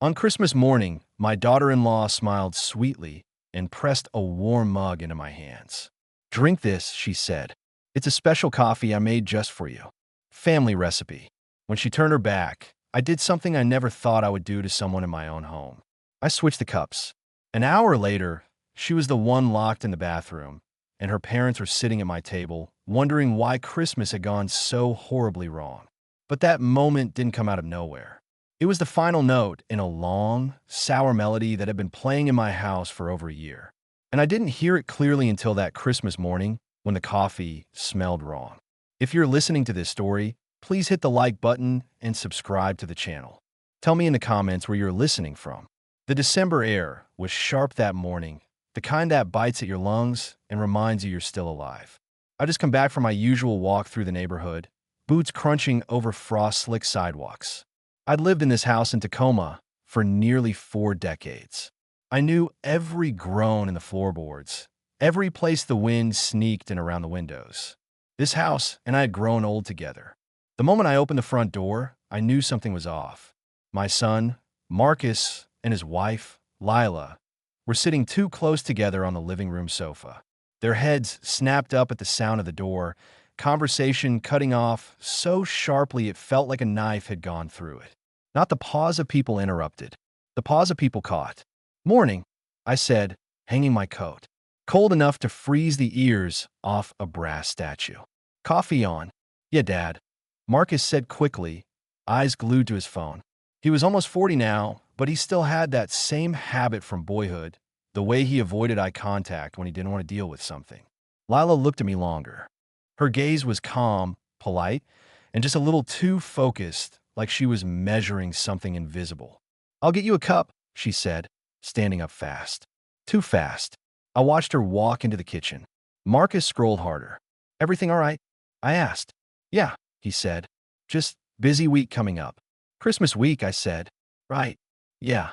On Christmas morning, my daughter-in-law smiled sweetly and pressed a warm mug into my hands. "Drink this," she said. "It's a special coffee I made just for you. Family recipe." When she turned her back, I did something I never thought I would do to someone in my own home. I switched the cups. An hour later, she was the one locked in the bathroom, and her parents were sitting at my table, wondering why Christmas had gone so horribly wrong. But that moment didn't come out of nowhere. It was the final note in a long, sour melody that had been playing in my house for over a year. And I didn't hear it clearly until that Christmas morning when the coffee smelled wrong. If you're listening to this story, please hit the like button and subscribe to the channel. Tell me in the comments where you're listening from. The December air was sharp that morning, the kind that bites at your lungs and reminds you you're still alive. I just come back from my usual walk through the neighborhood, boots crunching over frost-slick sidewalks. I'd lived in this house in Tacoma for nearly 4 decades. I knew every groan in the floorboards, every place the wind sneaked in around the windows. This house and I had grown old together. The moment I opened the front door, I knew something was off. My son, Marcus, and his wife, Lila, were sitting too close together on the living room sofa. Their heads snapped up at the sound of the door, conversation cutting off so sharply it felt like a knife had gone through it. Not the pause of people interrupted, the pause of people caught. "Morning," I said, hanging my coat, cold enough to freeze the ears off a brass statue. "Coffee on?" "Yeah, Dad," Marcus said quickly, eyes glued to his phone. He was almost 40 now, but he still had that same habit from boyhood, the way he avoided eye contact when he didn't want to deal with something. Lila looked at me longer. Her gaze was calm, polite, and just a little too focused, like she was measuring something invisible. "I'll get you a cup," she said, standing up fast. Too fast. I watched her walk into the kitchen. Marcus scrolled harder. "Everything all right?" I asked. "Yeah," he said. "Just busy week coming up." "Christmas week," I said. "Right. Yeah."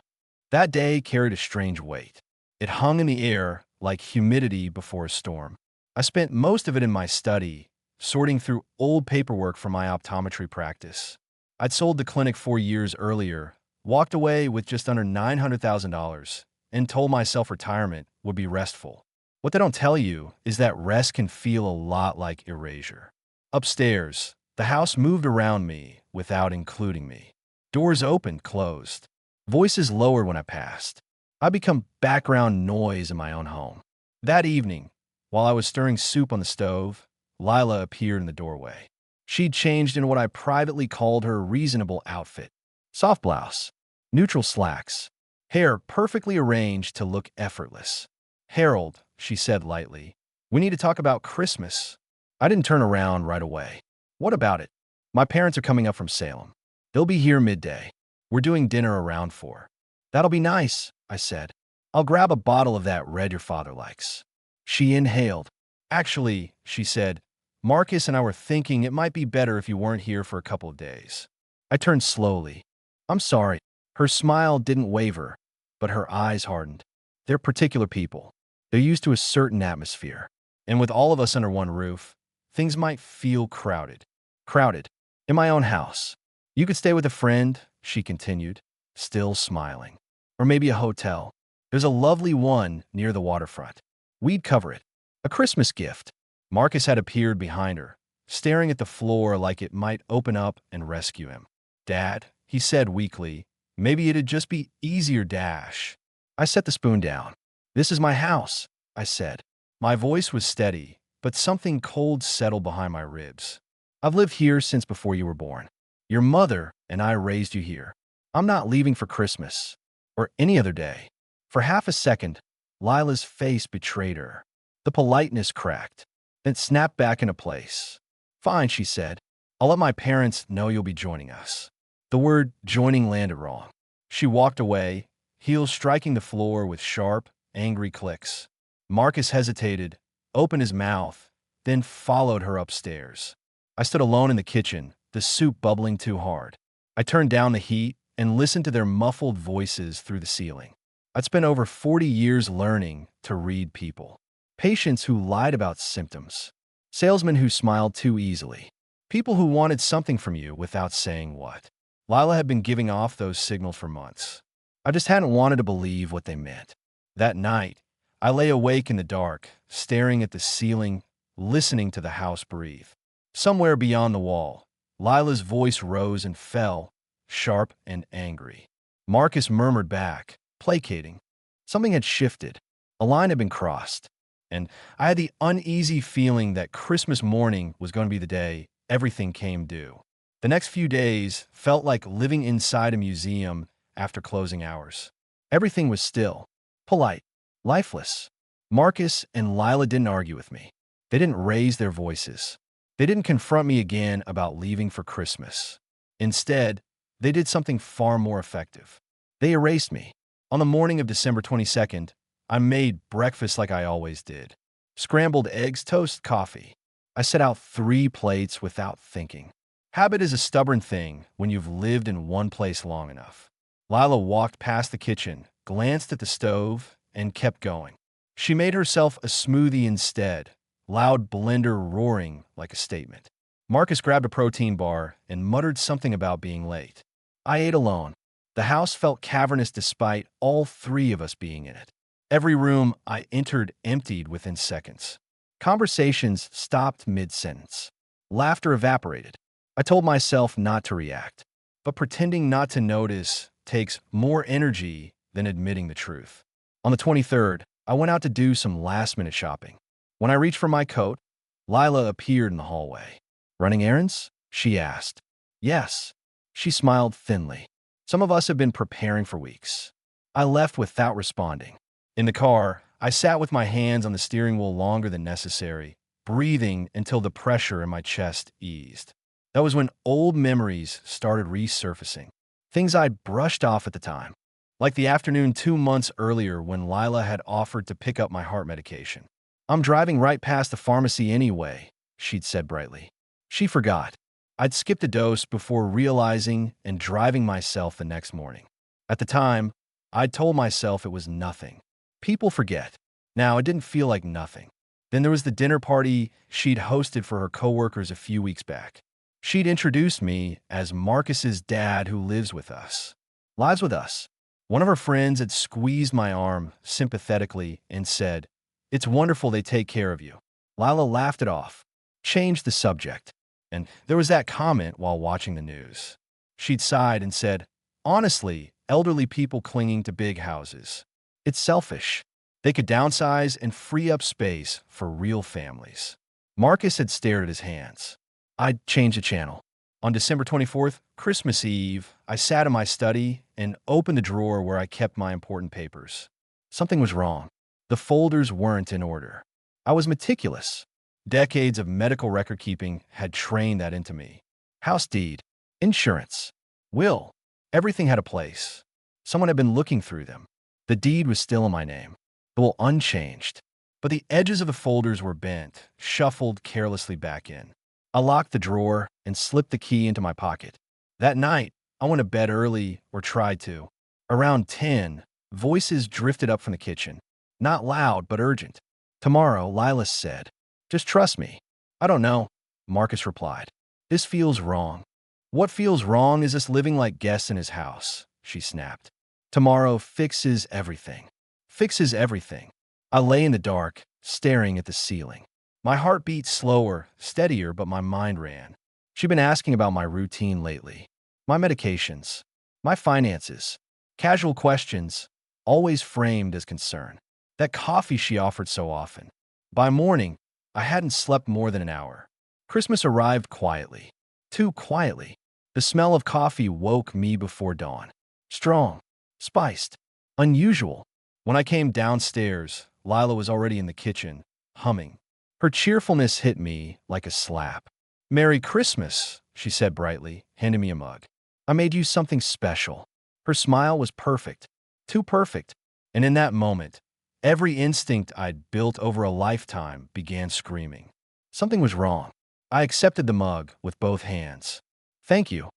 That day carried a strange weight. It hung in the air like humidity before a storm. I spent most of it in my study, sorting through old paperwork from my optometry practice. I'd sold the clinic 4 years earlier, walked away with just under $900,000, and told myself retirement would be restful. What they don't tell you is that rest can feel a lot like erasure. Upstairs, the house moved around me without including me. Doors opened, closed. Voices lowered when I passed. I become background noise in my own home. That evening, while I was stirring soup on the stove, Lila appeared in the doorway. She'd changed into what I privately called her reasonable outfit. Soft blouse, neutral slacks, hair perfectly arranged to look effortless. "Harold," she said lightly, "we need to talk about Christmas." I didn't turn around right away. "What about it?" "My parents are coming up from Salem. They'll be here midday. We're doing dinner around 4. "That'll be nice," I said. "I'll grab a bottle of that red your father likes." She inhaled. "Actually," she said, "Marcus and I were thinking it might be better if you weren't here for a couple of days." I turned slowly. "I'm sorry." Her smile didn't waver, but her eyes hardened. They're particular people. They're used to a certain atmosphere. And with all of us under one roof, things might feel crowded. Crowded. In my own house. "You could stay with a friend," she continued, still smiling. "Or maybe a hotel. There's a lovely one near the waterfront. We'd cover it. A Christmas gift." Marcus had appeared behind her, staring at the floor like it might open up and rescue him. "Dad," he said weakly, "maybe it'd just be easier dash." I set the spoon down. "This is my house," I said. My voice was steady, but something cold settled behind my ribs. "I've lived here since before you were born. Your mother and I raised you here. I'm not leaving for Christmas, or any other day." For half a second, Lila's face betrayed her. The politeness cracked, then snapped back into place. "Fine," she said. "I'll let my parents know you'll be joining us." The word joining landed wrong. She walked away, heels striking the floor with sharp, angry clicks. Marcus hesitated, opened his mouth, then followed her upstairs. I stood alone in the kitchen, the soup bubbling too hard. I turned down the heat and listened to their muffled voices through the ceiling. I'd spent over 40 years learning to read people. Patients who lied about symptoms. Salesmen who smiled too easily. People who wanted something from you without saying what. Lila had been giving off those signals for months. I just hadn't wanted to believe what they meant. That night, I lay awake in the dark, staring at the ceiling, listening to the house breathe. Somewhere beyond the wall, Lila's voice rose and fell, sharp and angry. Marcus murmured back, placating. Something had shifted. A line had been crossed. And I had the uneasy feeling that Christmas morning was going to be the day everything came due. The next few days felt like living inside a museum after closing hours. Everything was still, polite, lifeless. Marcus and Lila didn't argue with me. They didn't raise their voices. They didn't confront me again about leaving for Christmas. Instead, they did something far more effective. They erased me. On the morning of December 22nd, I made breakfast like I always did. Scrambled eggs, toast, coffee. I set out 3 plates without thinking. Habit is a stubborn thing when you've lived in one place long enough. Lila walked past the kitchen, glanced at the stove, and kept going. She made herself a smoothie instead, loud blender roaring like a statement. Marcus grabbed a protein bar and muttered something about being late. I ate alone. The house felt cavernous despite all 3 of us being in it. Every room I entered emptied within seconds. Conversations stopped mid-sentence. Laughter evaporated. I told myself not to react, but pretending not to notice takes more energy than admitting the truth. On the 23rd, I went out to do some last-minute shopping. When I reached for my coat, Lila appeared in the hallway. "Running errands?" she asked. "Yes." She smiled thinly. "Some of us have been preparing for weeks." I left without responding. In the car, I sat with my hands on the steering wheel longer than necessary, breathing until the pressure in my chest eased. That was when old memories started resurfacing. Things I'd brushed off at the time. Like the afternoon 2 months earlier when Lila had offered to pick up my heart medication. "I'm driving right past the pharmacy anyway," she'd said brightly. She forgot. I'd skipped a dose before realizing and driving myself the next morning. At the time, I'd told myself it was nothing. People forget. Now, it didn't feel like nothing. Then there was the dinner party she'd hosted for her coworkers a few weeks back. She'd introduced me as Marcus's dad who lives with us. Lives with us. One of her friends had squeezed my arm sympathetically and said, "It's wonderful they take care of you." Lila laughed it off, changed the subject, and there was that comment while watching the news. She'd sighed and said, "Honestly, elderly people clinging to big houses. It's selfish. They could downsize and free up space for real families." Marcus had stared at his hands. I'd changed the channel. On December 24th, Christmas Eve, I sat in my study and opened the drawer where I kept my important papers. Something was wrong. The folders weren't in order. I was meticulous. Decades of medical record keeping had trained that into me. House deed, insurance, will, everything had a place. Someone had been looking through them. The deed was still in my name, the will unchanged. But the edges of the folders were bent, shuffled carelessly back in. I locked the drawer and slipped the key into my pocket. That night, I went to bed early, or tried to. Around 10, voices drifted up from the kitchen. Not loud, but urgent. "Tomorrow," Lila said. "Just trust me." "I don't know," Marcus replied. "This feels wrong." "What feels wrong is us living like guests in his house," she snapped. "Tomorrow fixes everything." Fixes everything. I lay in the dark, staring at the ceiling. My heart beat slower, steadier, but my mind ran. She'd been asking about my routine lately. My medications. My finances. Casual questions, always framed as concern. That coffee she offered so often. By morning, I hadn't slept more than an hour. Christmas arrived quietly. Too quietly. The smell of coffee woke me before dawn. Strong. Spiced. Unusual. When I came downstairs, Lila was already in the kitchen, humming. Her cheerfulness hit me like a slap. "Merry Christmas," she said brightly, handing me a mug. "I made you something special." Her smile was perfect. Too perfect. And in that moment, every instinct I'd built over a lifetime began screaming. Something was wrong. I accepted the mug with both hands. "Thank you,"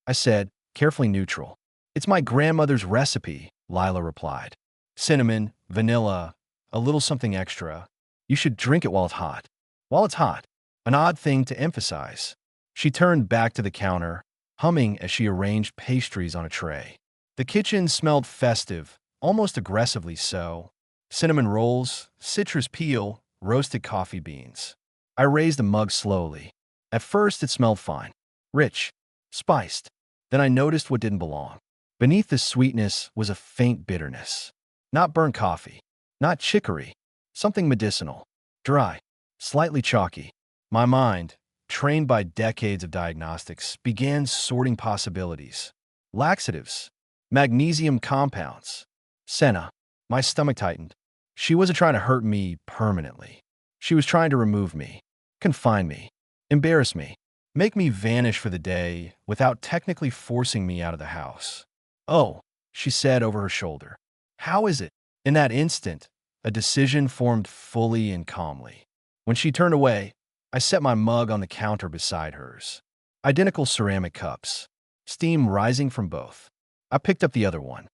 I said, carefully neutral. "It's my grandmother's recipe," Lila replied. "Cinnamon, vanilla, a little something extra. You should drink it while it's hot." While it's hot. An odd thing to emphasize. She turned back to the counter, humming as she arranged pastries on a tray. The kitchen smelled festive, almost aggressively so. Cinnamon rolls, citrus peel, roasted coffee beans. I raised the mug slowly. At first, it smelled fine, rich, spiced. Then I noticed what didn't belong. Beneath the sweetness was a faint bitterness. Not burnt coffee, not chicory, something medicinal, dry, slightly chalky. My mind, trained by decades of diagnostics, began sorting possibilities. Laxatives, magnesium compounds, senna. My stomach tightened. She wasn't trying to hurt me permanently. She was trying to remove me, confine me, embarrass me, make me vanish for the day without technically forcing me out of the house. "Oh," she said over her shoulder. "How is it?" In that instant, a decision formed fully and calmly. When she turned away, I set my mug on the counter beside hers. Identical ceramic cups, steam rising from both. I picked up the other one.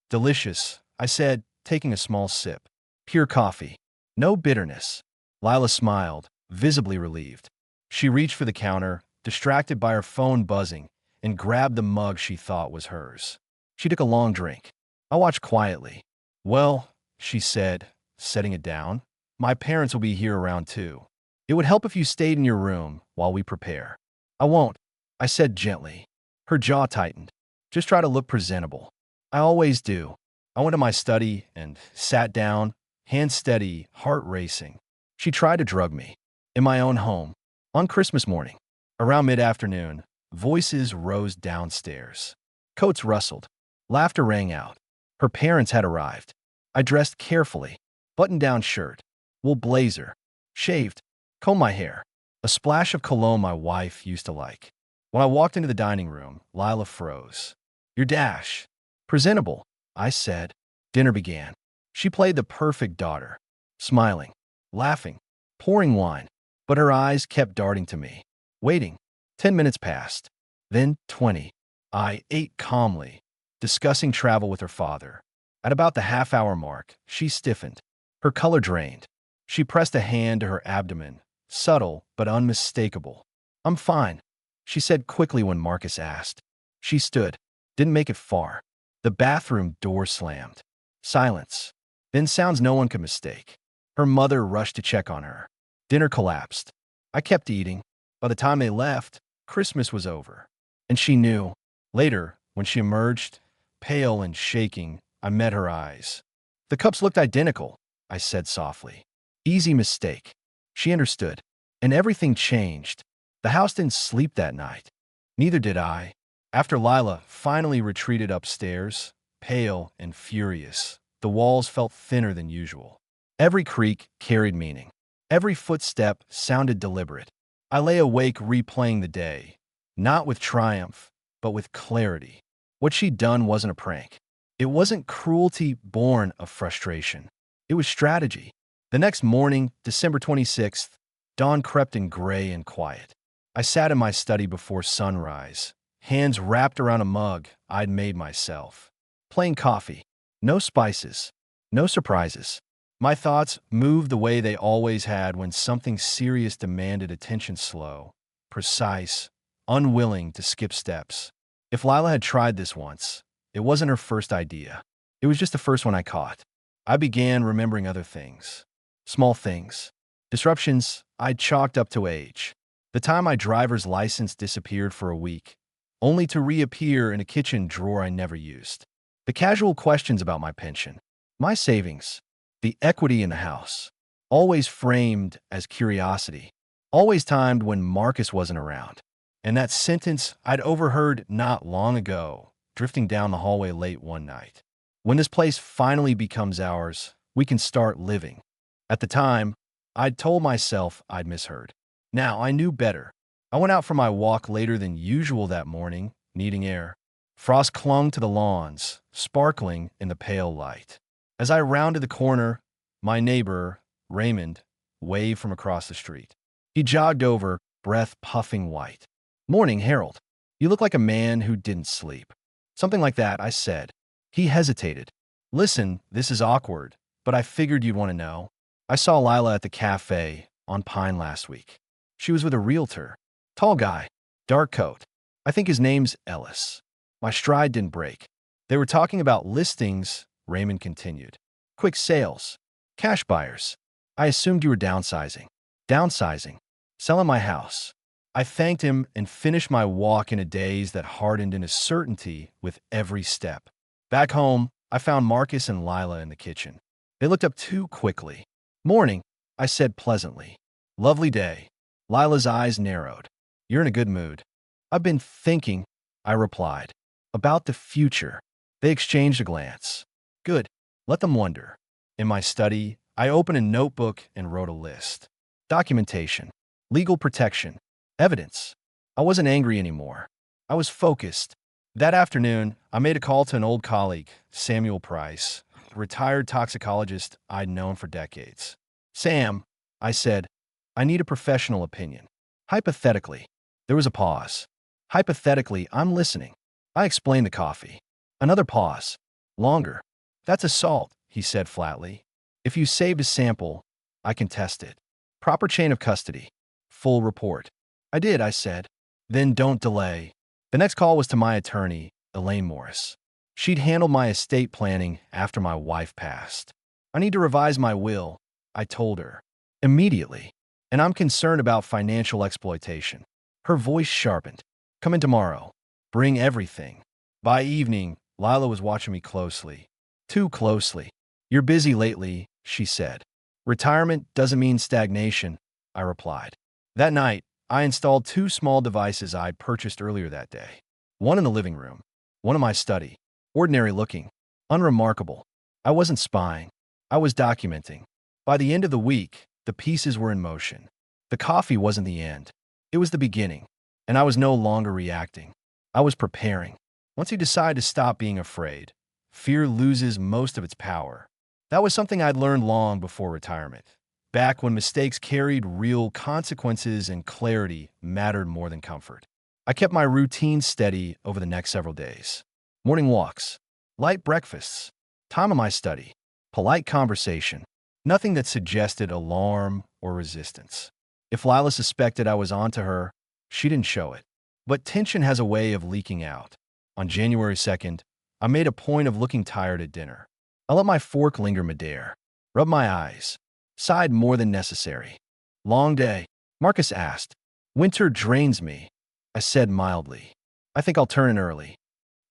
"Delicious," I said, taking a small sip. "Pure coffee. No bitterness." Lila smiled, visibly relieved. She reached for the counter, distracted by her phone buzzing, and grabbed the mug she thought was hers. She took a long drink. I watched quietly. "Well," she said, setting it down, "my parents will be here around 2. It would help if you stayed in your room while we prepare." "I won't," I said gently. Her jaw tightened. "Just try to look presentable." "I always do." I went to my study and sat down, hands steady, heart racing. She tried to drug me. In my own home, on Christmas morning, around mid-afternoon, voices rose downstairs. Coats rustled. Laughter rang out. Her parents had arrived. I dressed carefully. Button-down shirt, wool blazer, shaved, combed my hair. A splash of cologne my wife used to like. When I walked into the dining room, Lila froze. "Your dash." "Presentable," I said. Dinner began. She played the perfect daughter, smiling, laughing, pouring wine, but her eyes kept darting to me. Waiting. 10 minutes passed. Then 20. I ate calmly, discussing travel with her father. At about the half-hour mark, she stiffened. Her color drained. She pressed a hand to her abdomen, subtle but unmistakable. "I'm fine," she said quickly when Marcus asked. She stood. Didn't make it far. The bathroom door slammed. Silence. Then sounds no one could mistake. Her mother rushed to check on her. Dinner collapsed. I kept eating. By the time they left, Christmas was over. And she knew. Later, when she emerged, pale and shaking, I met her eyes. "The cups looked identical," I said softly. "Easy mistake." She understood. And everything changed. The house didn't sleep that night. Neither did I. After Lila finally retreated upstairs, pale and furious, the walls felt thinner than usual. Every creak carried meaning. Every footstep sounded deliberate. I lay awake replaying the day, not with triumph, but with clarity. What she'd done wasn't a prank. It wasn't cruelty born of frustration. It was strategy. The next morning, December 26th, dawn crept in gray and quiet. I sat in my study before sunrise, hands wrapped around a mug I'd made myself. Plain coffee. No spices. No surprises. My thoughts moved the way they always had when something serious demanded attention, slow, precise, unwilling to skip steps. If Lila had tried this once, it wasn't her first idea. It was just the first one I caught. I began remembering other things. Small things. Disruptions I'd chalked up to age. The time my driver's license disappeared for a week, only to reappear in a kitchen drawer I never used. The casual questions about my pension, my savings, the equity in the house, always framed as curiosity, always timed when Marcus wasn't around. And that sentence I'd overheard not long ago, drifting down the hallway late one night. "When this place finally becomes ours, we can start living." At the time, I'd told myself I'd misheard. Now I knew better. I went out for my walk later than usual that morning, needing air. Frost clung to the lawns, sparkling in the pale light. As I rounded the corner, my neighbor, Raymond, waved from across the street. He jogged over, breath puffing white. "Morning, Harold. You look like a man who didn't sleep." "Something like that," I said. He hesitated. "Listen, this is awkward, but I figured you'd want to know. I saw Lila at the cafe on Pine last week. She was with a realtor. Tall guy, dark coat. I think his name's Ellis." My stride didn't break. They were talking about listings, Raymond continued. Quick sales. Cash buyers. I assumed you were downsizing. Downsizing. Selling my house. I thanked him and finished my walk in a daze that hardened into certainty with every step. Back home, I found Marcus and Lila in the kitchen. They looked up too quickly. Morning, I said pleasantly. Lovely day. Lila's eyes narrowed. You're in a good mood. I've been thinking, I replied, about the future. They exchanged a glance. Good. Let them wonder. In my study, I opened a notebook and wrote a list. Documentation. Legal protection. Evidence. I wasn't angry anymore. I was focused. That afternoon, I made a call to an old colleague, Samuel Price, a retired toxicologist I'd known for decades. Sam, I said, I need a professional opinion. Hypothetically. There was a pause. Hypothetically, I'm listening. I explained the coffee. Another pause. Longer. That's assault, he said flatly. If you saved a sample, I can test it. Proper chain of custody. Full report. I did, I said. Then don't delay. The next call was to my attorney, Elaine Morris. She'd handled my estate planning after my wife passed. I need to revise my will, I told her. Immediately. And I'm concerned about financial exploitation. Her voice sharpened. Come in tomorrow. Bring everything. By evening, Lila was watching me closely. Too closely. You're busy lately, she said. Retirement doesn't mean stagnation, I replied. That night, I installed 2 small devices I'd purchased earlier that day. One in the living room, one in my study. Ordinary looking. Unremarkable. I wasn't spying. I was documenting. By the end of the week, the pieces were in motion. The coffee wasn't the end. It was the beginning. And I was no longer reacting. I was preparing. Once you decide to stop being afraid, fear loses most of its power. That was something I'd learned long before retirement. Back when mistakes carried real consequences and clarity mattered more than comfort. I kept my routine steady over the next several days. Morning walks, light breakfasts, time in my study, polite conversation, nothing that suggested alarm or resistance. If Lila suspected I was onto her, she didn't show it. But tension has a way of leaking out. On January 2nd, I made a point of looking tired at dinner. I let my fork linger midair, rubbed my eyes, sighed more than necessary. Long day, Marcus asked. Winter drains me, I said mildly. I think I'll turn in early.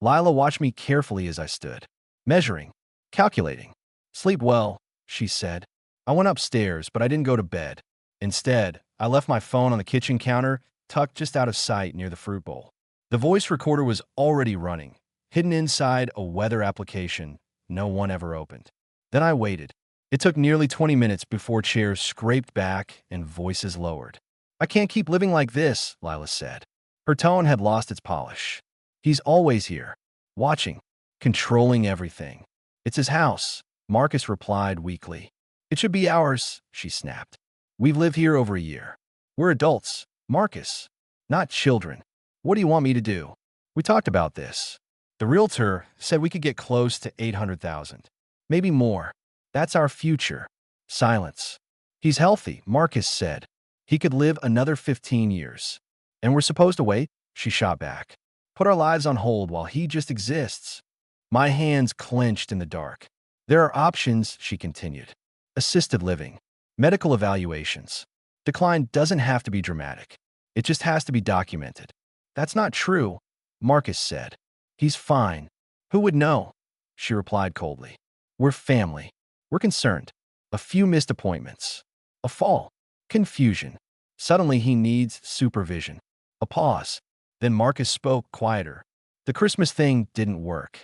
Lila watched me carefully as I stood, measuring, calculating. Sleep well, she said. I went upstairs, but I didn't go to bed. Instead, I left my phone on the kitchen counter, tucked just out of sight near the fruit bowl. The voice recorder was already running, hidden inside a weather application no one ever opened. Then I waited. It took nearly 20 minutes before chairs scraped back and voices lowered. I can't keep living like this, Lila said. Her tone had lost its polish. He's always here, watching, controlling everything. It's his house, Marcus replied weakly. It should be ours, she snapped. We've lived here over a year. We're adults, Marcus, not children. What do you want me to do? We talked about this. The realtor said we could get close to 800,000. Maybe more. That's our future. Silence. He's healthy, Marcus said. He could live another 15 years. And we're supposed to wait, she shot back. Put our lives on hold while he just exists. My hands clenched in the dark. There are options, she continued. Assisted living. Medical evaluations. Decline doesn't have to be dramatic. It just has to be documented. That's not true, Marcus said. He's fine. Who would know? She replied coldly. We're family. We're concerned. A few missed appointments. A fall. Confusion. Suddenly he needs supervision. A pause. Then Marcus spoke quieter. The Christmas thing didn't work.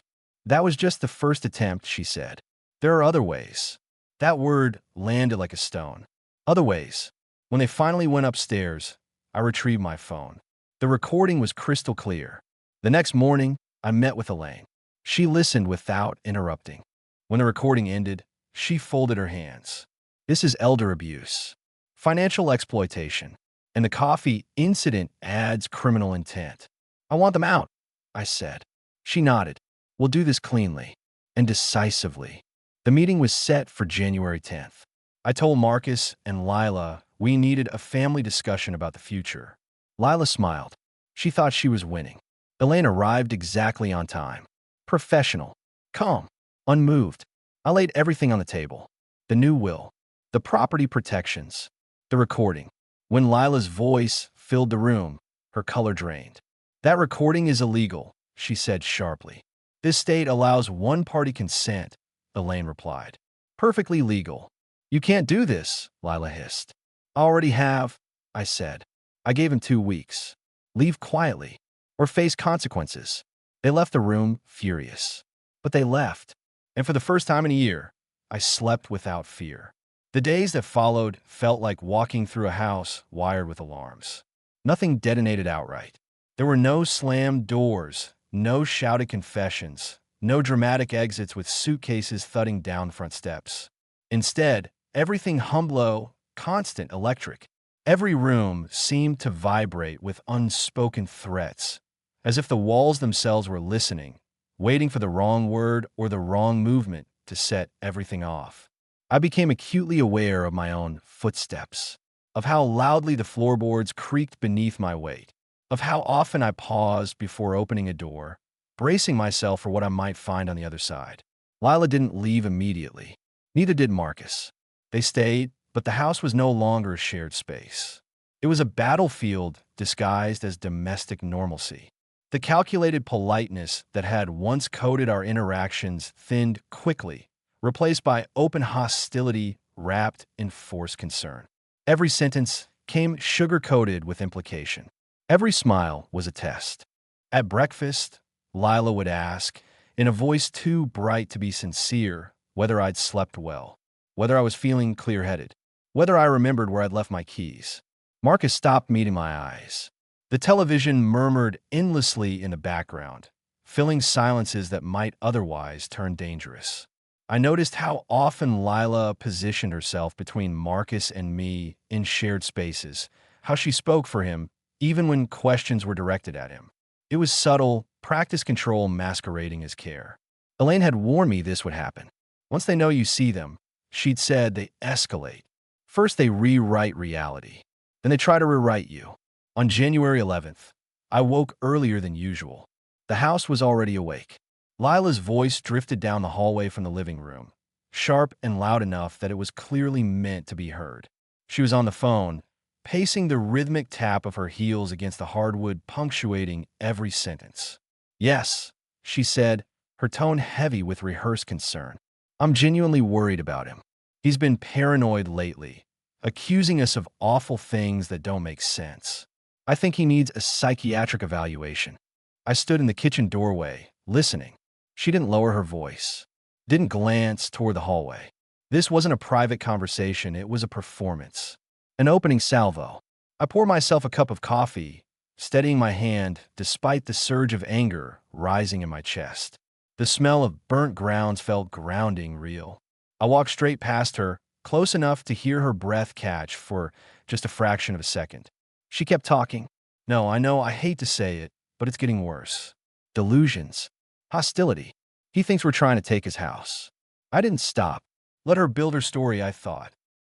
That was just the first attempt, she said. There are other ways. That word landed like a stone. Other ways. When they finally went upstairs, I retrieved my phone. The recording was crystal clear. The next morning, I met with Elaine. She listened without interrupting. When the recording ended, she folded her hands. This is elder abuse, financial exploitation, and the coffee incident adds criminal intent. I want them out, I said. She nodded. We'll do this cleanly and decisively. The meeting was set for January 10th. I told Marcus and Lila we needed a family discussion about the future. Lila smiled. She thought she was winning. Elaine arrived exactly on time. Professional. Calm. Unmoved. I laid everything on the table. The new will. The property protections. The recording. When Lila's voice filled the room, her color drained. That recording is illegal, she said sharply. This state allows one-party consent, Elaine replied. Perfectly legal. You can't do this, Lila hissed. I already have, I said. I gave him 2 weeks. Leave quietly, or face consequences. They left the room furious. But they left, and for the first time in a year, I slept without fear. The days that followed felt like walking through a house wired with alarms. Nothing detonated outright. There were no slammed doors, no shouted confessions, no dramatic exits with suitcases thudding down front steps. Instead, everything hummed low, constant, electric. Every room seemed to vibrate with unspoken threats, as if the walls themselves were listening, waiting for the wrong word or the wrong movement to set everything off. I became acutely aware of my own footsteps, of how loudly the floorboards creaked beneath my weight, of how often I paused before opening a door, bracing myself for what I might find on the other side. Lila didn't leave immediately. Neither did Marcus. They stayed, but the house was no longer a shared space. It was a battlefield disguised as domestic normalcy. The calculated politeness that had once coded our interactions thinned quickly, replaced by open hostility wrapped in forced concern. Every sentence came sugar-coated with implication. Every smile was a test. At breakfast, Lila would ask, in a voice too bright to be sincere, whether I'd slept well, whether I was feeling clear-headed, whether I remembered where I'd left my keys. Marcus stopped meeting my eyes. The television murmured endlessly in the background, filling silences that might otherwise turn dangerous. I noticed how often Lila positioned herself between Marcus and me in shared spaces, how she spoke for him, even when questions were directed at him. It was subtle, practice control masquerading as care. Elaine had warned me this would happen. Once they know you see them, she'd said, they escalate. First they rewrite reality, then they try to rewrite you. On January 11th, I woke earlier than usual. The house was already awake. Lila's voice drifted down the hallway from the living room, sharp and loud enough that it was clearly meant to be heard. She was on the phone, pacing the rhythmic tap of her heels against the hardwood, punctuating every sentence. Yes, she said, her tone heavy with rehearsed concern. I'm genuinely worried about him. He's been paranoid lately, accusing us of awful things that don't make sense. I think he needs a psychiatric evaluation. I stood in the kitchen doorway, listening. She didn't lower her voice, didn't glance toward the hallway. This wasn't a private conversation, it was a performance. An opening salvo. I poured myself a cup of coffee, steadying my hand despite the surge of anger rising in my chest. The smell of burnt grounds felt grounding real. I walked straight past her, close enough to hear her breath catch for just a fraction of a second. She kept talking. No, I know, I hate to say it, but it's getting worse. Delusions. Hostility. He thinks we're trying to take his house. I didn't stop. Let her build her story, I thought.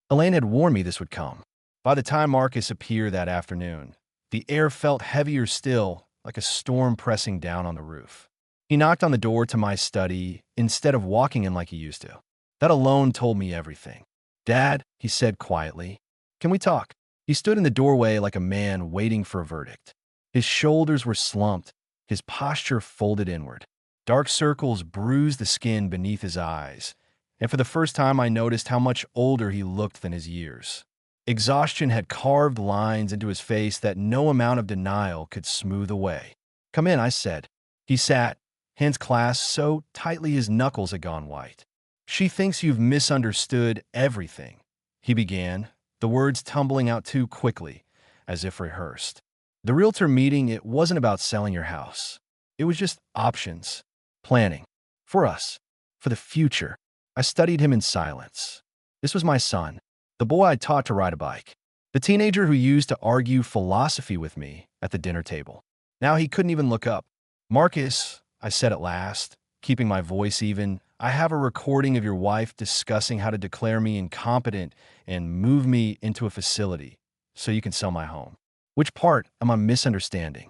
Elaine had warned me this would come. By the time Marcus appeared that afternoon, the air felt heavier still, like a storm pressing down on the roof. He knocked on the door to my study instead of walking in like he used to. That alone told me everything. Dad, he said quietly, can we talk? He stood in the doorway like a man waiting for a verdict. His shoulders were slumped, his posture folded inward. Dark circles bruised the skin beneath his eyes, and for the first time I noticed how much older he looked than his years. Exhaustion had carved lines into his face that no amount of denial could smooth away. Come in, I said. He sat, hands clasped so tightly his knuckles had gone white. She thinks you've misunderstood everything, he began, the words tumbling out too quickly, as if rehearsed. The realtor meeting, it wasn't about selling your house. It was just options, planning. For us, for the future. I studied him in silence. This was my son, the boy I taught to ride a bike, the teenager who used to argue philosophy with me at the dinner table. Now he couldn't even look up. Marcus, I said at last, keeping my voice even, I have a recording of your wife discussing how to declare me incompetent and move me into a facility so you can sell my home. Which part am I misunderstanding?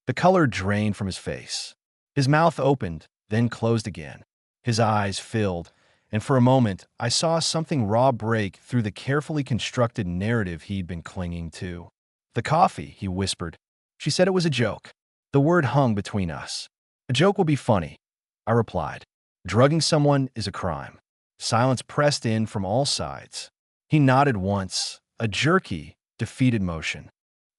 The color drained from his face. His mouth opened, then closed again. His eyes filled, and for a moment I saw something raw break through the carefully constructed narrative he'd been clinging to. "The coffee," he whispered. "She said it was a joke." The word hung between us. "A joke will be funny," I replied. "Drugging someone is a crime." Silence pressed in from all sides. He nodded once, a jerky, defeated motion.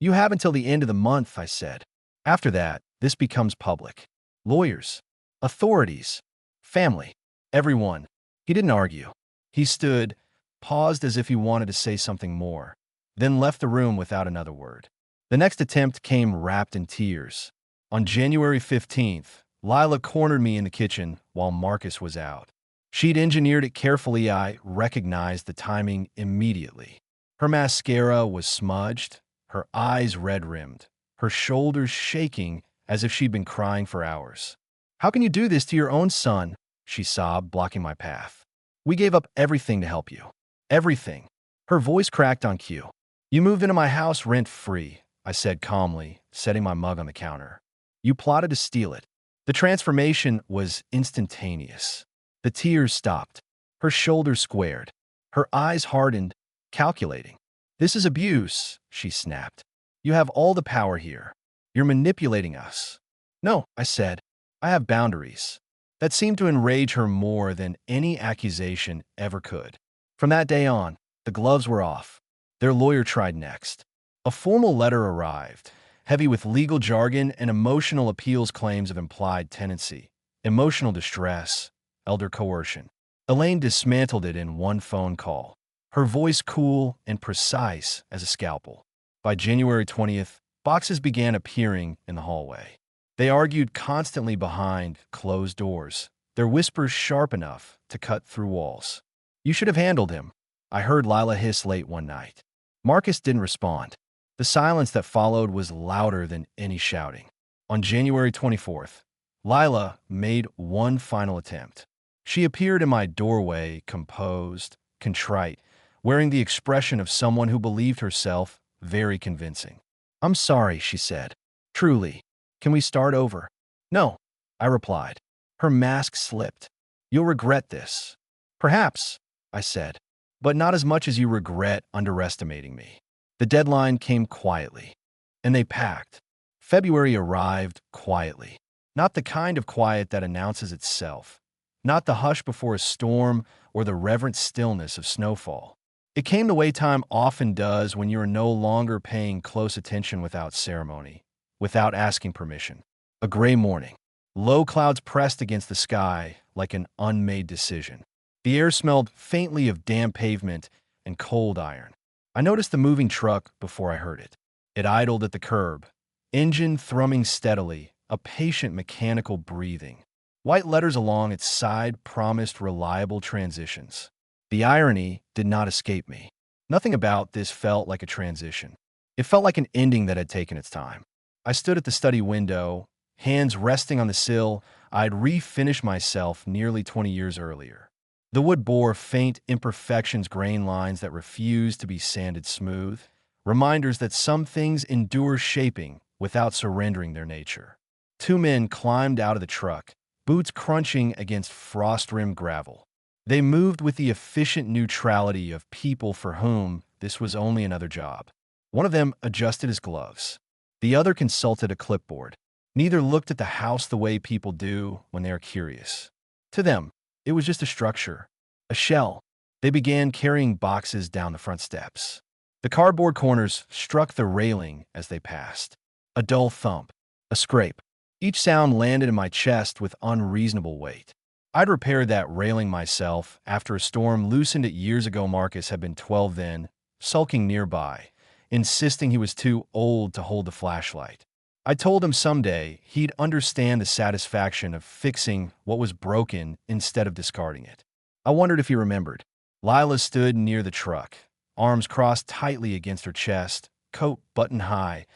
"You have until the end of the month," I said. "After that, this becomes public. Lawyers, authorities, family, everyone." He didn't argue. He stood, paused as if he wanted to say something more, then left the room without another word. The next attempt came wrapped in tears. On January 15th, Lila cornered me in the kitchen while Marcus was out. She'd engineered it carefully. I recognized the timing immediately. Her mascara was smudged, her eyes red-rimmed, her shoulders shaking as if she'd been crying for hours. "How can you do this to your own son?" she sobbed, blocking my path. "We gave up everything to help you. Everything." Her voice cracked on cue. "You moved into my house rent-free," I said calmly, setting my mug on the counter. "You plotted to steal it." The transformation was instantaneous. The tears stopped. Her shoulders squared. Her eyes hardened, calculating. "This is abuse," she snapped. "You have all the power here. You're manipulating us." "No," I said. "I have boundaries." That seemed to enrage her more than any accusation ever could. From that day on, the gloves were off. Their lawyer tried next. A formal letter arrived, heavy with legal jargon and emotional appeals, claims of implied tenancy, emotional distress, elder coercion. Elaine dismantled it in one phone call, her voice cool and precise as a scalpel. By January 20th, boxes began appearing in the hallway. They argued constantly behind closed doors, their whispers sharp enough to cut through walls. "You should have handled him," I heard Lila hiss late one night. Marcus didn't respond. The silence that followed was louder than any shouting. On January 24th, Lila made one final attempt. She appeared in my doorway, composed, contrite, wearing the expression of someone who believed herself very convincing. "I'm sorry," she said. "Truly. Can we start over?" "No," I replied. Her mask slipped. "You'll regret this." "Perhaps," I said, "but not as much as you regret underestimating me." The deadline came quietly, and they packed. February arrived quietly. Not the kind of quiet that announces itself. Not the hush before a storm or the reverent stillness of snowfall. It came the way time often does when you are no longer paying close attention, without ceremony, without asking permission. A gray morning. Low clouds pressed against the sky like an unmade decision. The air smelled faintly of damp pavement and cold iron. I noticed the moving truck before I heard it. It idled at the curb, engine thrumming steadily, a patient mechanical breathing. White letters along its side promised reliable transitions. The irony did not escape me. Nothing about this felt like a transition. It felt like an ending that had taken its time. I stood at the study window, hands resting on the sill I'd refinished myself nearly 20 years earlier. The wood bore faint imperfections, grain lines that refused to be sanded smooth, reminders that some things endure shaping without surrendering their nature. Two men climbed out of the truck, boots crunching against frost-rimmed gravel. They moved with the efficient neutrality of people for whom this was only another job. One of them adjusted his gloves. The other consulted a clipboard. Neither looked at the house the way people do when they are curious. To them, it was just a structure, a shell. They began carrying boxes down the front steps. The cardboard corners struck the railing as they passed. A dull thump, a scrape. Each sound landed in my chest with unreasonable weight. I'd repaired that railing myself after a storm loosened it years ago. Marcus had been 12 then, sulking nearby, insisting he was too old to hold the flashlight. I told him someday he'd understand the satisfaction of fixing what was broken instead of discarding it. I wondered if he remembered. Lila stood near the truck, arms crossed tightly against her chest, coat buttoned high,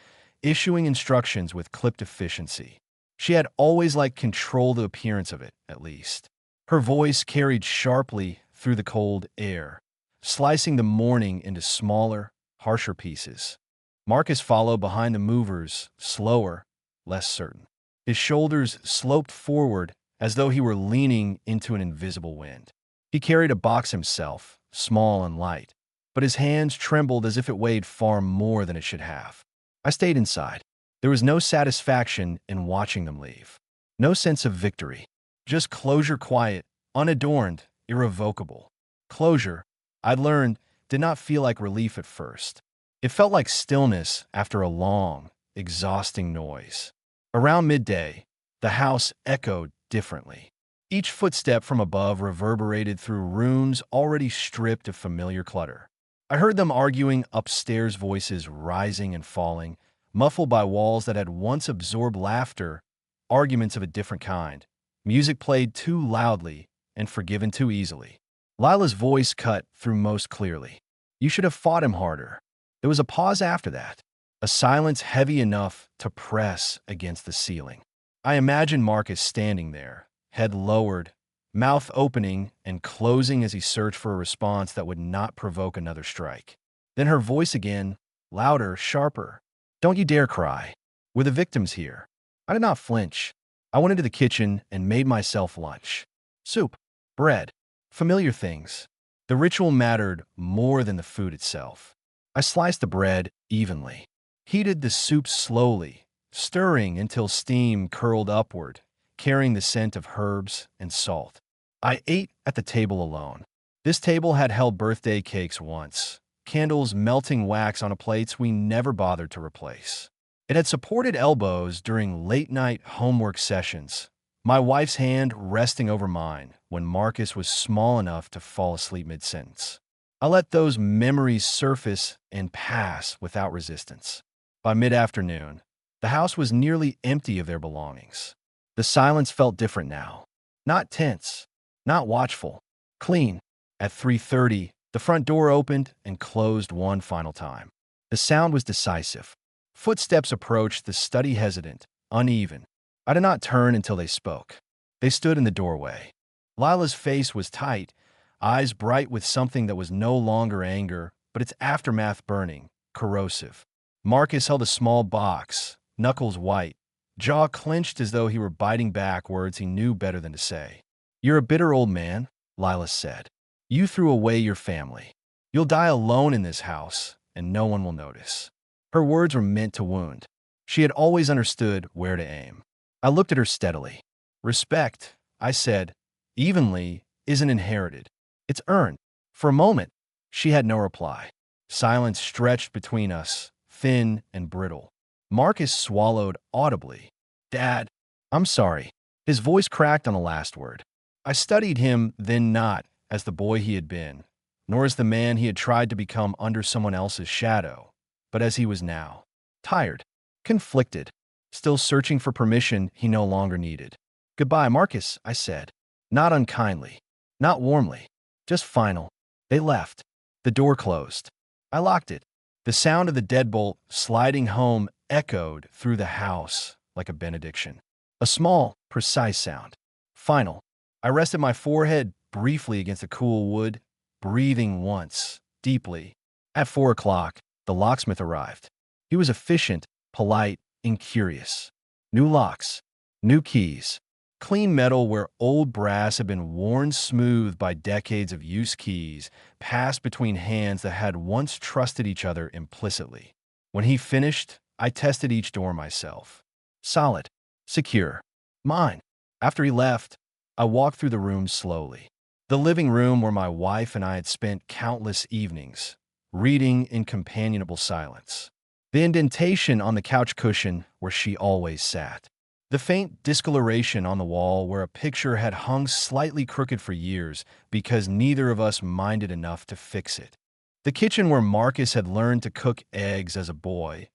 issuing instructions with clipped efficiency. She had always liked control, the appearance of it, at least. Her voice carried sharply through the cold air, slicing the morning into smaller, harsher pieces. Marcus followed behind the movers, slower, less certain. His shoulders sloped forward as though he were leaning into an invisible wind. He carried a box himself, small and light, but his hands trembled as if it weighed far more than it should have. I stayed inside. There was no satisfaction in watching them leave. No sense of victory. Just closure, quiet, unadorned, irrevocable. Closure, I'd learned, did not feel like relief at first. It felt like stillness after a long, exhausting noise. Around midday, the house echoed differently. Each footstep from above reverberated through rooms already stripped of familiar clutter. I heard them arguing upstairs, voices rising and falling, muffled by walls that had once absorbed laughter, arguments of a different kind. Music played too loudly and forgiven too easily. Lila's voice cut through most clearly. You should have fought him harder. There was a pause after that, a silence heavy enough to press against the ceiling. I imagined Marcus standing there, head lowered, mouth opening and closing as he searched for a response that would not provoke another strike. Then her voice again, louder, sharper. Don't you dare cry. We're the victims here. I did not flinch. I went into the kitchen and made myself lunch. Soup, bread, familiar things. The ritual mattered more than the food itself. I sliced the bread evenly, heated the soup slowly, stirring until steam curled upward, carrying the scent of herbs and salt. I ate at the table alone. This table had held birthday cakes once, candles melting wax on plates we never bothered to replace. It had supported elbows during late-night homework sessions, my wife's hand resting over mine when Marcus was small enough to fall asleep mid-sentence. I let those memories surface and pass without resistance. By mid-afternoon, the house was nearly empty of their belongings. The silence felt different now. Not tense, not watchful, clean. At 3:30, the front door opened and closed one final time. The sound was decisive. Footsteps approached the study, hesitant, uneven. I did not turn until they spoke. They stood in the doorway. Lila's face was tight, eyes bright with something that was no longer anger, but its aftermath burning, corrosive. Marcus held a small box, knuckles white, jaw clenched as though he were biting back words he knew better than to say. You're a bitter old man, Lila said. You threw away your family. You'll die alone in this house, and no one will notice. Her words were meant to wound. She had always understood where to aim. I looked at her steadily. Respect, I said, evenly, isn't inherited. It's earned. For a moment, she had no reply. Silence stretched between us, thin and brittle. Marcus swallowed audibly. Dad, I'm sorry. His voice cracked on the last word. I studied him then not as the boy he had been, nor as the man he had tried to become under someone else's shadow, but as he was now. Tired, conflicted, still searching for permission he no longer needed. Goodbye, Marcus, I said. Not unkindly, not warmly, just final. They left. The door closed. I locked it. The sound of the deadbolt sliding home echoed through the house like a benediction. A small, precise sound. Final. I rested my forehead briefly against the cool wood, breathing once, deeply. At 4 o'clock, the locksmith arrived. He was efficient, polite, and curious. New locks, new keys, clean metal where old brass had been worn smooth by decades of use, keys passed between hands that had once trusted each other implicitly. When he finished, I tested each door myself. Solid, secure, mine. After he left, I walked through the room slowly. The living room where my wife and I had spent countless evenings, reading in companionable silence. The indentation on the couch cushion where she always sat. The faint discoloration on the wall where a picture had hung slightly crooked for years because neither of us minded enough to fix it. The kitchen where Marcus had learned to cook eggs as a boy,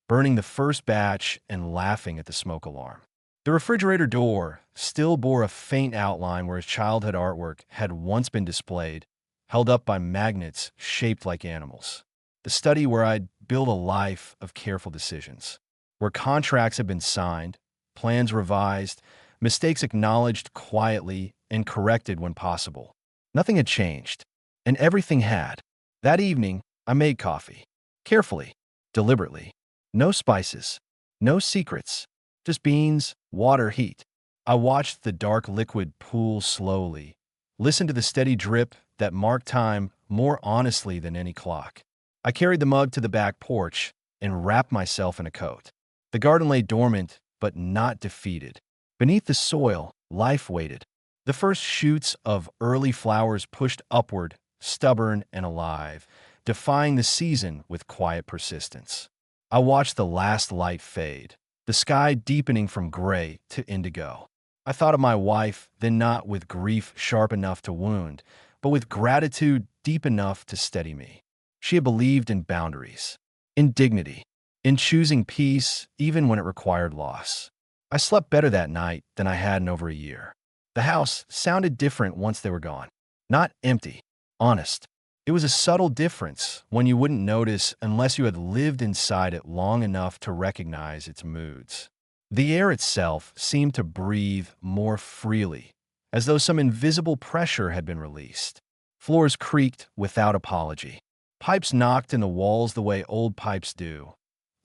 burning the first batch and laughing at the smoke alarm. The refrigerator door still bore a faint outline where his childhood artwork had once been displayed, held up by magnets shaped like animals. The study where I'd built a life of careful decisions, where contracts had been signed, plans revised, mistakes acknowledged quietly and corrected when possible. Nothing had changed, and everything had. That evening, I made coffee. Carefully, deliberately. No spices, no secrets, just beans, water, heat. I watched the dark liquid pool slowly, listened to the steady drip that marked time more honestly than any clock. I carried the mug to the back porch and wrapped myself in a coat. The garden lay dormant, but not defeated. Beneath the soil, life waited. The first shoots of early flowers pushed upward, stubborn and alive, defying the season with quiet persistence. I watched the last light fade, the sky deepening from gray to indigo. I thought of my wife, then not with grief sharp enough to wound, but with gratitude deep enough to steady me. She had believed in boundaries, in dignity, in choosing peace even when it required loss. I slept better that night than I had in over a year. The house sounded different once they were gone. Not empty, honest. It was a subtle difference, one you wouldn't notice unless you had lived inside it long enough to recognize its moods. The air itself seemed to breathe more freely, as though some invisible pressure had been released. Floors creaked without apology. Pipes knocked in the walls the way old pipes do,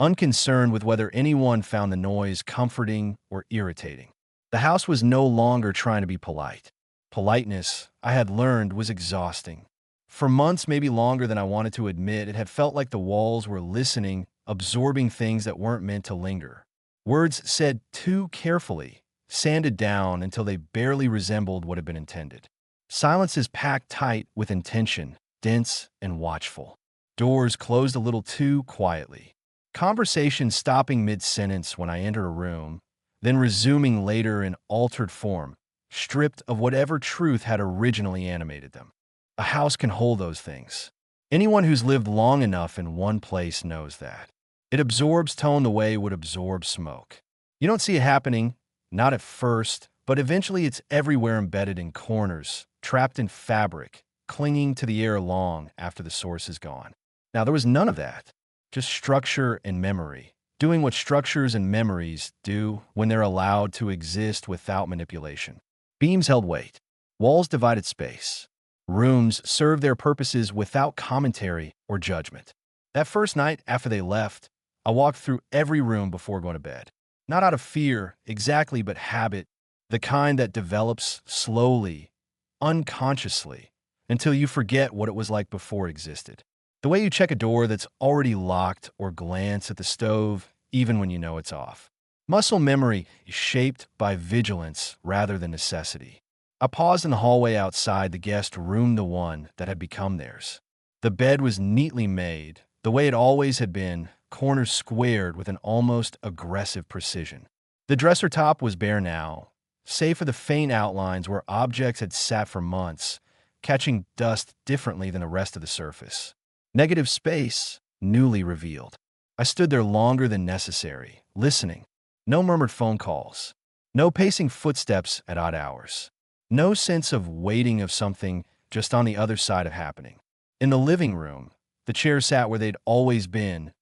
unconcerned with whether anyone found the noise comforting or irritating. The house was no longer trying to be polite. Politeness, I had learned, was exhausting. For months, maybe longer than I wanted to admit, it had felt like the walls were listening, absorbing things that weren't meant to linger. Words said too carefully, sanded down until they barely resembled what had been intended. Silences packed tight with intention, dense and watchful. Doors closed a little too quietly. Conversations stopping mid-sentence when I entered a room, then resuming later in altered form, stripped of whatever truth had originally animated them. A house can hold those things. Anyone who's lived long enough in one place knows that. It absorbs tone the way it would absorb smoke. You don't see it happening, not at first, but eventually it's everywhere, embedded in corners, trapped in fabric, clinging to the air long after the source is gone. Now, there was none of that, just structure and memory, doing what structures and memories do when they're allowed to exist without manipulation. Beams held weight. Walls divided space. Rooms served their purposes without commentary or judgment. That first night after they left, I walked through every room before going to bed. Not out of fear, exactly, but habit, the kind that develops slowly, unconsciously, until you forget what it was like before it existed. The way you check a door that's already locked or glance at the stove, even when you know it's off. Muscle memory is shaped by vigilance rather than necessity. I paused in the hallway outside the guest room, the one that had become theirs. The bed was neatly made, the way it always had been, corners squared with an almost aggressive precision. The dresser top was bare now, save for the faint outlines where objects had sat for months, catching dust differently than the rest of the surface. Negative space, newly revealed. I stood there longer than necessary, listening. No murmured phone calls. No pacing footsteps at odd hours. No sense of waiting of something just on the other side of happening. In the living room, the chairs sat where they'd always been,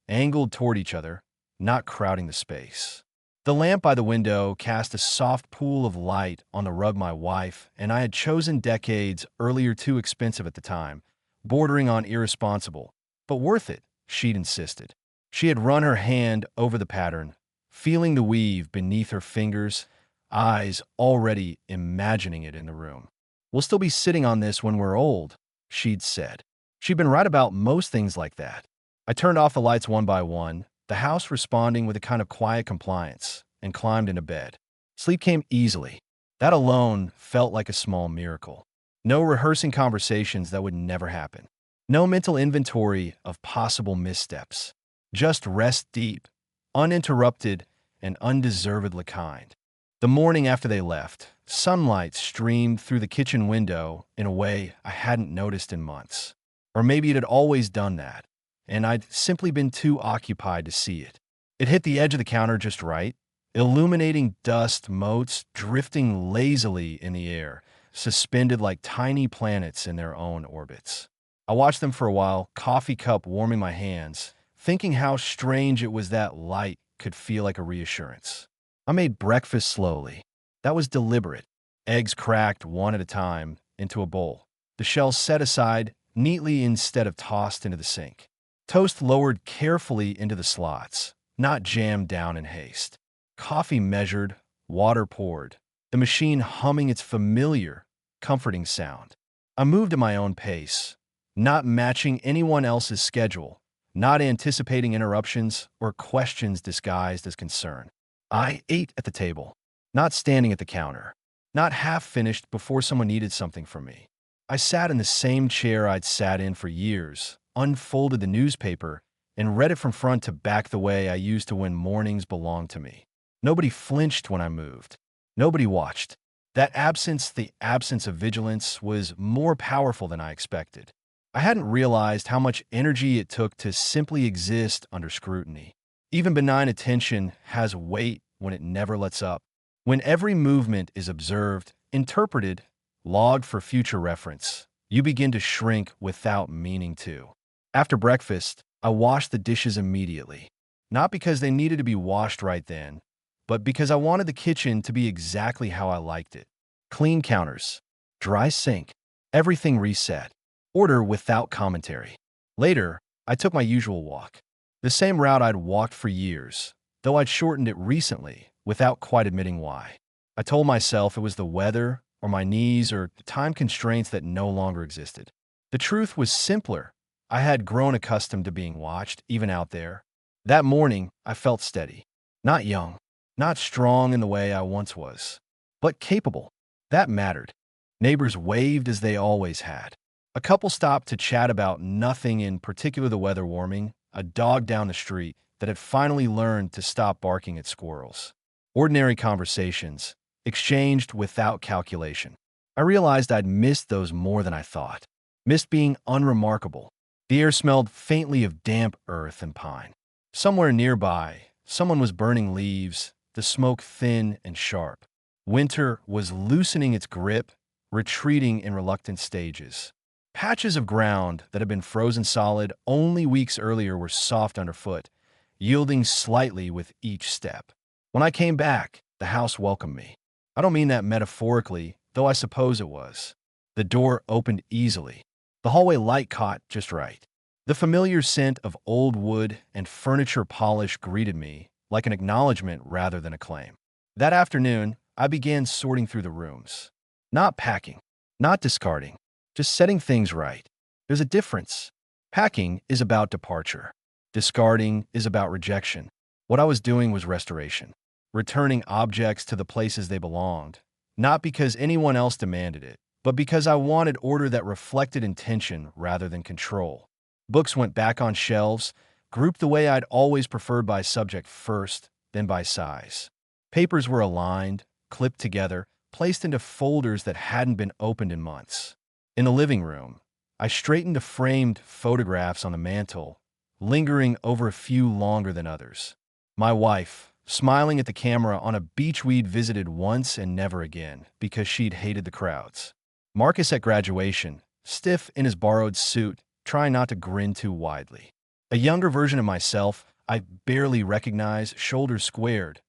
angled toward each other, not crowding the space. The lamp by the window cast a soft pool of light on the rug my wife and I had chosen decades earlier, too expensive at the time, bordering on irresponsible, but worth it, she'd insisted. She had run her hand over the pattern, feeling the weave beneath her fingers, eyes already imagining it in the room. "We'll still be sitting on this when we're old," she'd said. She'd been right about most things like that. I turned off the lights one by one, the house responding with a kind of quiet compliance, and climbed into bed. Sleep came easily. That alone felt like a small miracle. No rehearsing conversations that would never happen. No mental inventory of possible missteps. Just rest deep, uninterrupted, and undeservedly kind. The morning after they left, sunlight streamed through the kitchen window in a way I hadn't noticed in months. Or maybe it had always done that, and I'd simply been too occupied to see it. It hit the edge of the counter just right, illuminating dust motes drifting lazily in the air, suspended like tiny planets in their own orbits. I watched them for a while, coffee cup warming my hands, thinking how strange it was that light could feel like a reassurance. I made breakfast slowly. That was deliberate. Eggs cracked one at a time into a bowl. The shells set aside neatly instead of tossed into the sink. Toast lowered carefully into the slots, not jammed down in haste. Coffee measured, water poured, the machine humming its familiar, comforting sound. I moved at my own pace, not matching anyone else's schedule, not anticipating interruptions or questions disguised as concern. I ate at the table, not standing at the counter, not half finished before someone needed something from me. I sat in the same chair I'd sat in for years, unfolded the newspaper, and read it from front to back the way I used to when mornings belonged to me. Nobody flinched when I moved. Nobody watched. That absence, the absence of vigilance, was more powerful than I expected. I hadn't realized how much energy it took to simply exist under scrutiny. Even benign attention has weight when it never lets up. When every movement is observed, interpreted, logged for future reference, you begin to shrink without meaning to. After breakfast, I washed the dishes immediately. Not because they needed to be washed right then, but because I wanted the kitchen to be exactly how I liked it. Clean counters, dry sink, everything reset. Order without commentary. Later, I took my usual walk. The same route I'd walked for years, though I'd shortened it recently without quite admitting why. I told myself it was the weather or my knees or time constraints that no longer existed. The truth was simpler. I had grown accustomed to being watched, even out there. That morning, I felt steady. Not young, not strong in the way I once was, but capable. That mattered. Neighbors waved as they always had. A couple stopped to chat about nothing, in particular the weather warming, a dog down the street that had finally learned to stop barking at squirrels. Ordinary conversations, exchanged without calculation. I realized I'd missed those more than I thought. Missed being unremarkable. The air smelled faintly of damp earth and pine. Somewhere nearby, someone was burning leaves, the smoke thin and sharp. Winter was loosening its grip, retreating in reluctant stages. Patches of ground that had been frozen solid only weeks earlier were soft underfoot, yielding slightly with each step. When I came back, the house welcomed me. I don't mean that metaphorically, though I suppose it was. The door opened easily. The hallway light caught just right. The familiar scent of old wood and furniture polish greeted me, like an acknowledgement rather than a claim. That afternoon, I began sorting through the rooms. Not packing, not discarding, just setting things right. There's a difference. Packing is about departure. Discarding is about rejection. What I was doing was restoration, returning objects to the places they belonged, not because anyone else demanded it, but because I wanted order that reflected intention rather than control. Books went back on shelves, grouped the way I'd always preferred, by subject first, then by size. Papers were aligned, clipped together, placed into folders that hadn't been opened in months. In the living room, I straightened the framed photographs on the mantel, lingering over a few longer than others. My wife, smiling at the camera on a beach we'd visited once and never again because she'd hated the crowds. Marcus at graduation, stiff in his borrowed suit, trying not to grin too widely. A younger version of myself I barely recognize, shoulders squared,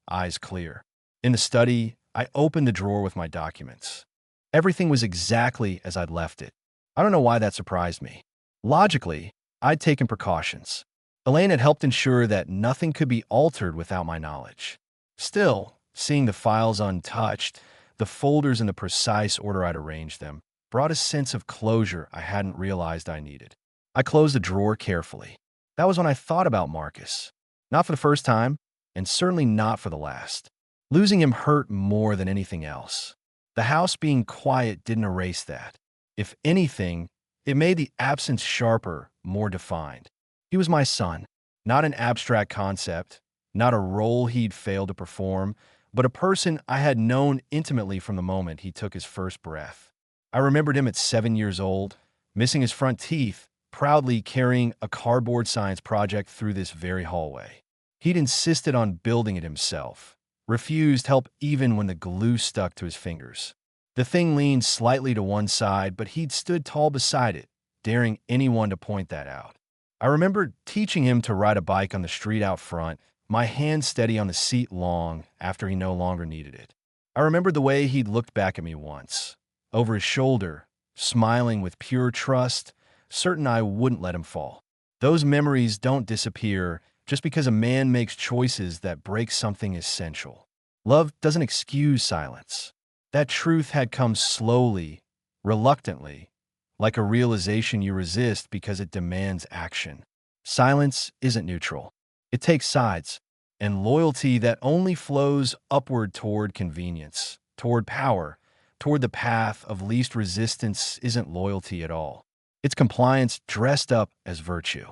eyes clear. In the study, I opened the drawer with my documents. Everything was exactly as I'd left it. I don't know why that surprised me. Logically, I'd taken precautions. Elaine had helped ensure that nothing could be altered without my knowledge. Still, seeing the files untouched, the folders in the precise order I'd arranged them, brought a sense of closure I hadn't realized I needed. I closed the drawer carefully. That was when I thought about Marcus. Not for the first time, and certainly not for the last. Losing him hurt more than anything else. The house being quiet didn't erase that. If anything, it made the absence sharper, more defined. He was my son, not an abstract concept, not a role he'd failed to perform, but a person I had known intimately from the moment he took his first breath. I remembered him at 7 years old, missing his front teeth, proudly carrying a cardboard science project through this very hallway. He'd insisted on building it himself, refused help even when the glue stuck to his fingers. The thing leaned slightly to one side, but he'd stood tall beside it, daring anyone to point that out. I remember teaching him to ride a bike on the street out front, my hand steady on the seat long after he no longer needed it. I remembered the way he'd looked back at me once, over his shoulder, smiling with pure trust, certain I wouldn't let him fall. Those memories don't disappear just because a man makes choices that break something essential. Love doesn't excuse silence. That truth had come slowly, reluctantly, like a realization you resist because it demands action. Silence isn't neutral. It takes sides, and loyalty that only flows upward toward convenience, toward power, toward the path of least resistance isn't loyalty at all. It's compliance dressed up as virtue.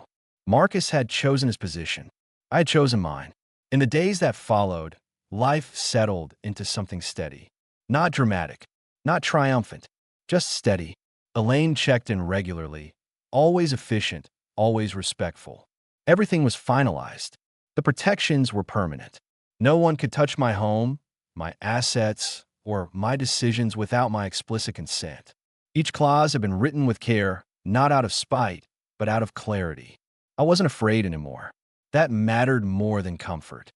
Marcus had chosen his position. I had chosen mine. In the days that followed, life settled into something steady. Not dramatic, not triumphant, just steady. Elaine checked in regularly, always efficient, always respectful. Everything was finalized. The protections were permanent. No one could touch my home, my assets, or my decisions without my explicit consent. Each clause had been written with care, not out of spite, but out of clarity. I wasn't afraid anymore. That mattered more than comfort.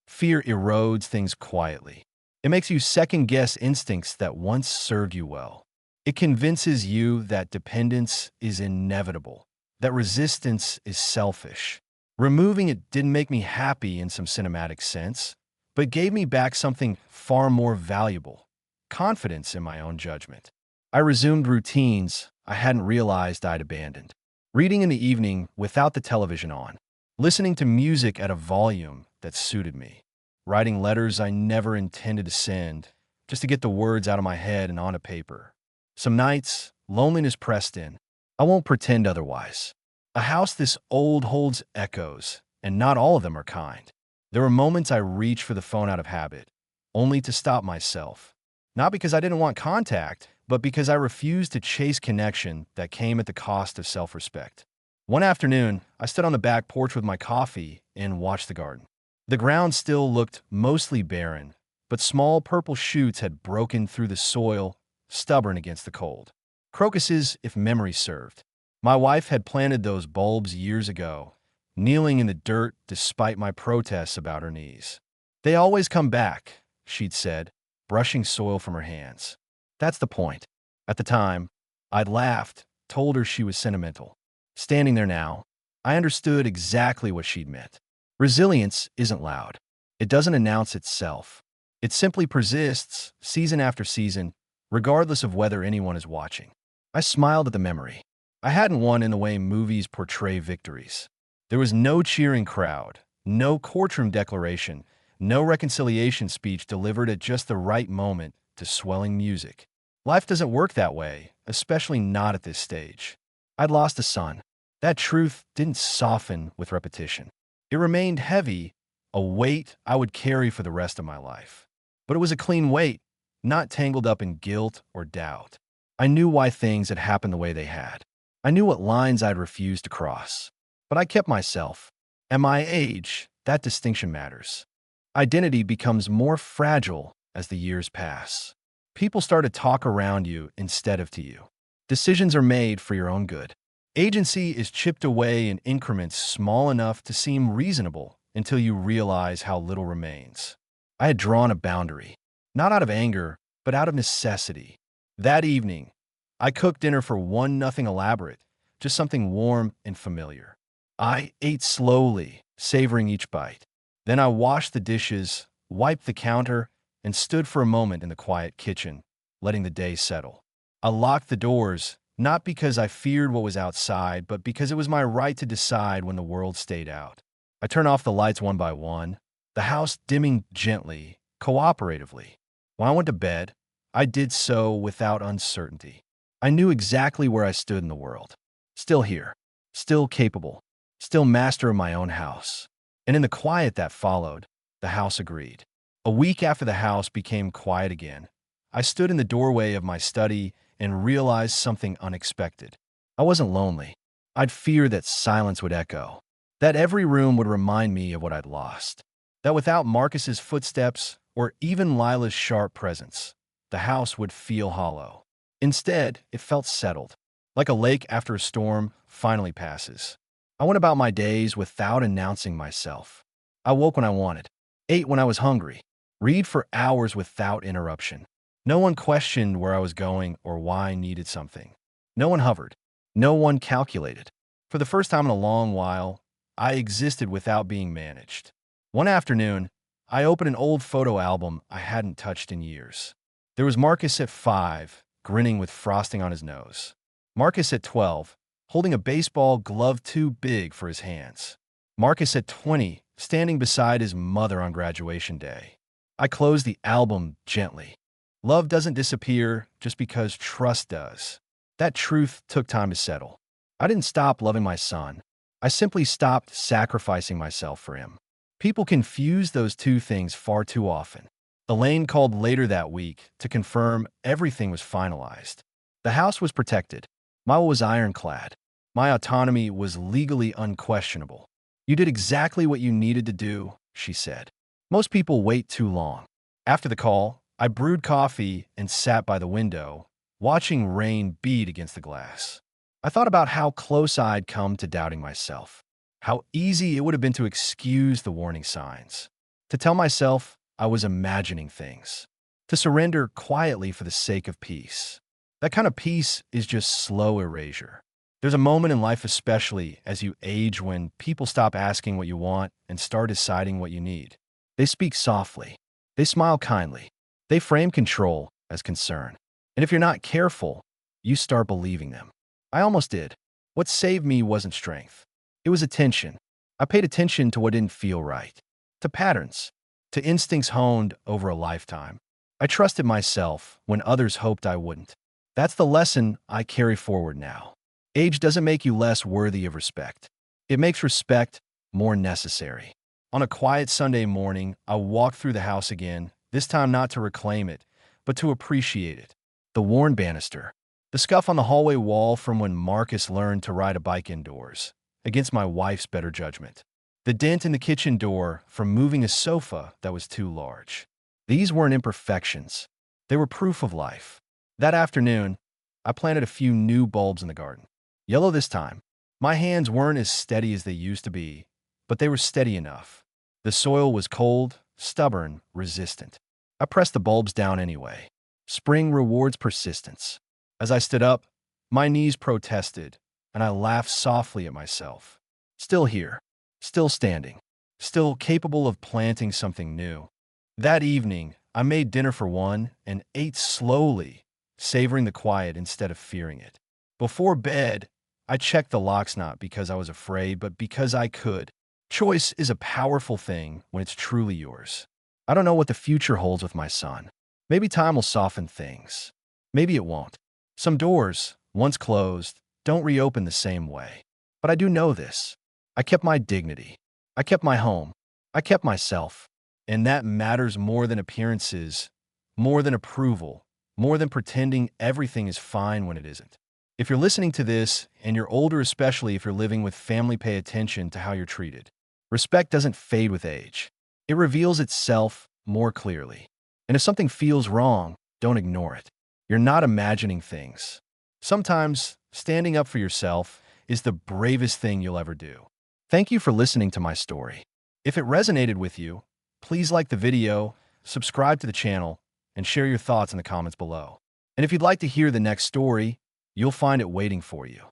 Fear erodes things quietly. It makes you second-guess instincts that once served you well. It convinces you that dependence is inevitable, that resistance is selfish. Removing it didn't make me happy in some cinematic sense, but gave me back something far more valuable: confidence in my own judgment. I resumed routines I hadn't realized I'd abandoned. Reading in the evening without the television on, listening to music at a volume that suited me, writing letters I never intended to send, just to get the words out of my head and onto paper. Some nights, loneliness pressed in. I won't pretend otherwise. A house this old holds echoes, and not all of them are kind. There were moments I reached for the phone out of habit, only to stop myself. Not because I didn't want contact, but because I refused to chase connection that came at the cost of self-respect. One afternoon, I stood on the back porch with my coffee and watched the garden. The ground still looked mostly barren, but small purple shoots had broken through the soil, stubborn against the cold. Crocuses, if memory served. My wife had planted those bulbs years ago, kneeling in the dirt despite my protests about her knees. They always come back, she'd said, brushing soil from her hands. That's the point. At the time, I'd laughed, told her she was sentimental. Standing there now, I understood exactly what she'd meant. Resilience isn't loud. It doesn't announce itself. It simply persists, season after season, regardless of whether anyone is watching. I smiled at the memory. I hadn't won in the way movies portray victories. There was no cheering crowd, no courtroom declaration, no reconciliation speech delivered at just the right moment to swelling music. Life doesn't work that way, especially not at this stage. I'd lost a son. That truth didn't soften with repetition. It remained heavy, a weight I would carry for the rest of my life. But it was a clean weight, not tangled up in guilt or doubt. I knew why things had happened the way they had. I knew what lines I'd refused to cross. But I kept myself. At my age, that distinction matters. Identity becomes more fragile as the years pass. People start to talk around you instead of to you. Decisions are made for your own good. Agency is chipped away in increments small enough to seem reasonable until you realize how little remains. I had drawn a boundary, not out of anger, but out of necessity. That evening, I cooked dinner for nothing elaborate, just something warm and familiar. I ate slowly, savoring each bite. Then I washed the dishes, wiped the counter, and stood for a moment in the quiet kitchen, letting the day settle. I locked the doors, not because I feared what was outside, but because it was my right to decide when the world stayed out. I turned off the lights one by one, the house dimming gently, cooperatively. When I went to bed, I did so without uncertainty. I knew exactly where I stood in the world. Still here, still capable, still master of my own house. And in the quiet that followed, the house agreed. A week after the house became quiet again, I stood in the doorway of my study and realized something unexpected. I wasn't lonely. I'd feared that silence would echo, that every room would remind me of what I'd lost, that without Marcus's footsteps or even Lila's sharp presence, the house would feel hollow. Instead, it felt settled, like a lake after a storm finally passes. I went about my days without announcing myself. I woke when I wanted, ate when I was hungry, read for hours without interruption. No one questioned where I was going or why I needed something. No one hovered. No one calculated. For the first time in a long while, I existed without being managed. One afternoon, I opened an old photo album I hadn't touched in years. There was Marcus at 5, grinning with frosting on his nose. Marcus at 12, holding a baseball glove too big for his hands. Marcus at 20, standing beside his mother on graduation day. I closed the album gently. Love doesn't disappear just because trust does. That truth took time to settle. I didn't stop loving my son. I simply stopped sacrificing myself for him. People confuse those two things far too often. Elaine called later that week to confirm everything was finalized. The house was protected. My will was ironclad. My autonomy was legally unquestionable. You did exactly what you needed to do, she said. Most people wait too long. After the call, I brewed coffee and sat by the window, watching rain beat against the glass. I thought about how close I'd come to doubting myself, how easy it would have been to excuse the warning signs, to tell myself I was imagining things, to surrender quietly for the sake of peace. That kind of peace is just slow erasure. There's a moment in life, especially as you age, when people stop asking what you want and start deciding what you need. They speak softly. They smile kindly. They frame control as concern. And if you're not careful, you start believing them. I almost did. What saved me wasn't strength. It was attention. I paid attention to what didn't feel right, to patterns, to instincts honed over a lifetime. I trusted myself when others hoped I wouldn't. That's the lesson I carry forward now. Age doesn't make you less worthy of respect. It makes respect more necessary. On a quiet Sunday morning, I walked through the house again, this time not to reclaim it, but to appreciate it. The worn banister, the scuff on the hallway wall from when Marcus learned to ride a bike indoors, against my wife's better judgment. The dent in the kitchen door from moving a sofa that was too large. These weren't imperfections. They were proof of life. That afternoon, I planted a few new bulbs in the garden. Yellow this time. My hands weren't as steady as they used to be, but they were steady enough. The soil was cold, stubborn, resistant. I pressed the bulbs down anyway. Spring rewards persistence. As I stood up, my knees protested, and I laughed softly at myself. Still here, still standing, still capable of planting something new. That evening, I made dinner for one and ate slowly, savoring the quiet instead of fearing it. Before bed, I checked the locks not because I was afraid, but because I could. Choice is a powerful thing when it's truly yours. I don't know what the future holds with my son. Maybe time will soften things. Maybe it won't. Some doors, once closed, don't reopen the same way. But I do know this. I kept my dignity. I kept my home. I kept myself. And that matters more than appearances, more than approval, more than pretending everything is fine when it isn't. If you're listening to this, and you're older, especially if you're living with family, pay attention to how you're treated. Respect doesn't fade with age. It reveals itself more clearly. And if something feels wrong, don't ignore it. You're not imagining things. Sometimes, standing up for yourself is the bravest thing you'll ever do. Thank you for listening to my story. If it resonated with you, please like the video, subscribe to the channel, and share your thoughts in the comments below. And if you'd like to hear the next story, you'll find it waiting for you.